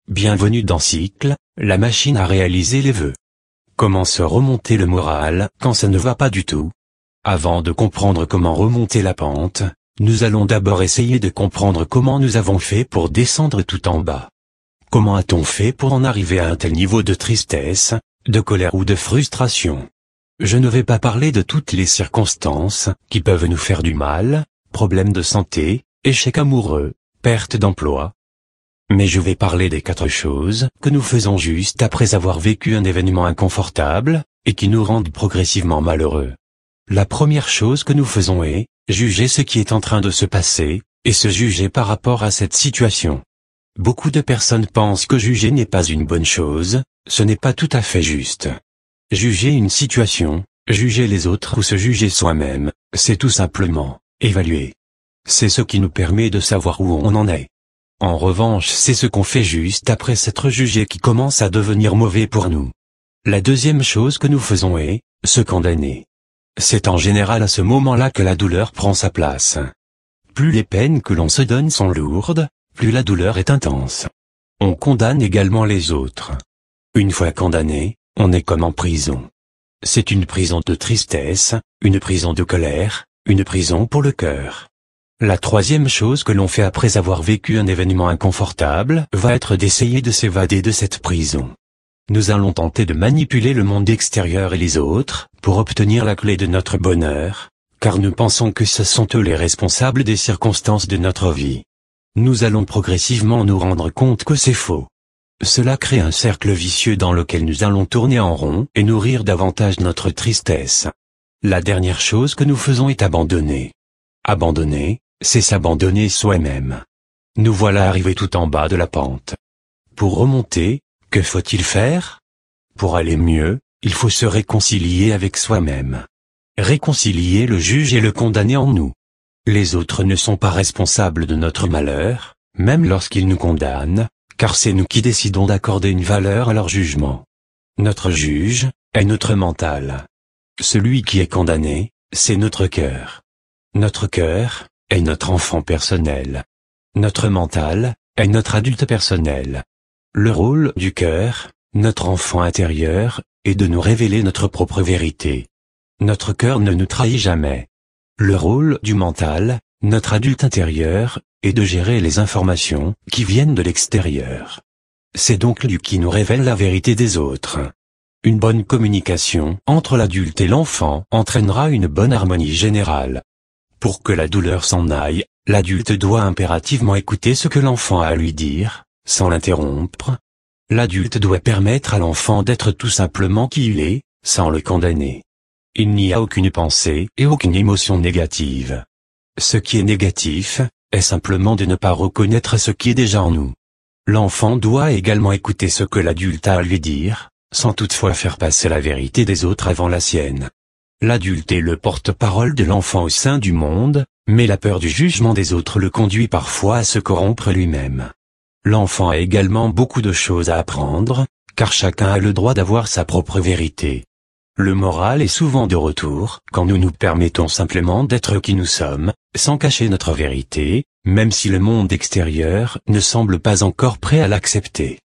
Bienvenue dans Cycle, la machine à réaliser les vœux. Comment se remonter le moral quand ça ne va pas du tout? Avant de comprendre comment remonter la pente, nous allons d'abord essayer de comprendre comment nous avons fait pour descendre tout en bas. Comment a-t-on fait pour en arriver à un tel niveau de tristesse, de colère ou de frustration? Je ne vais pas parler de toutes les circonstances qui peuvent nous faire du mal, problèmes de santé, échecs amoureux, perte d'emploi. Mais je vais parler des 4 choses que nous faisons juste après avoir vécu un événement inconfortable, et qui nous rendent progressivement malheureux. La première chose que nous faisons est juger ce qui est en train de se passer, et se juger par rapport à cette situation. Beaucoup de personnes pensent que juger n'est pas une bonne chose, ce n'est pas tout à fait juste. Juger une situation, juger les autres ou se juger soi-même, c'est tout simplement évaluer. C'est ce qui nous permet de savoir où on en est. En revanche, c'est ce qu'on fait juste après s'être jugé qui commence à devenir mauvais pour nous. La deuxième chose que nous faisons est se condamner. C'est en général à ce moment-là que la douleur prend sa place. Plus les peines que l'on se donne sont lourdes, plus la douleur est intense. On condamne également les autres. Une fois condamné, on est comme en prison. C'est une prison de tristesse, une prison de colère, une prison pour le cœur. La troisième chose que l'on fait après avoir vécu un événement inconfortable va être d'essayer de s'évader de cette prison. Nous allons tenter de manipuler le monde extérieur et les autres pour obtenir la clé de notre bonheur, car nous pensons que ce sont eux les responsables des circonstances de notre vie. Nous allons progressivement nous rendre compte que c'est faux. Cela crée un cercle vicieux dans lequel nous allons tourner en rond et nourrir davantage notre tristesse. La dernière chose que nous faisons est abandonner. Abandonner, c'est s'abandonner soi-même. Nous voilà arrivés tout en bas de la pente. Pour remonter, que faut-il faire? Pour aller mieux, il faut se réconcilier avec soi-même. Réconcilier le juge et le condamné en nous. Les autres ne sont pas responsables de notre malheur, même lorsqu'ils nous condamnent, car c'est nous qui décidons d'accorder une valeur à leur jugement. Notre juge est notre mental. Celui qui est condamné, c'est notre cœur. Notre cœur est notre enfant personnel. Notre mental est notre adulte personnel. Le rôle du cœur, notre enfant intérieur, est de nous révéler notre propre vérité. Notre cœur ne nous trahit jamais. Le rôle du mental, notre adulte intérieur, est de gérer les informations qui viennent de l'extérieur. C'est donc lui qui nous révèle la vérité des autres. Une bonne communication entre l'adulte et l'enfant entraînera une bonne harmonie générale. Pour que la douleur s'en aille, l'adulte doit impérativement écouter ce que l'enfant a à lui dire, sans l'interrompre. L'adulte doit permettre à l'enfant d'être tout simplement qui il est, sans le condamner. Il n'y a aucune pensée et aucune émotion négative. Ce qui est négatif, est simplement de ne pas reconnaître ce qui est déjà en nous. L'enfant doit également écouter ce que l'adulte a à lui dire, sans toutefois faire passer la vérité des autres avant la sienne. L'adulte est le porte-parole de l'enfant au sein du monde, mais la peur du jugement des autres le conduit parfois à se corrompre lui-même. L'enfant a également beaucoup de choses à apprendre, car chacun a le droit d'avoir sa propre vérité. Le moral est souvent de retour quand nous nous permettons simplement d'être qui nous sommes, sans cacher notre vérité, même si le monde extérieur ne semble pas encore prêt à l'accepter.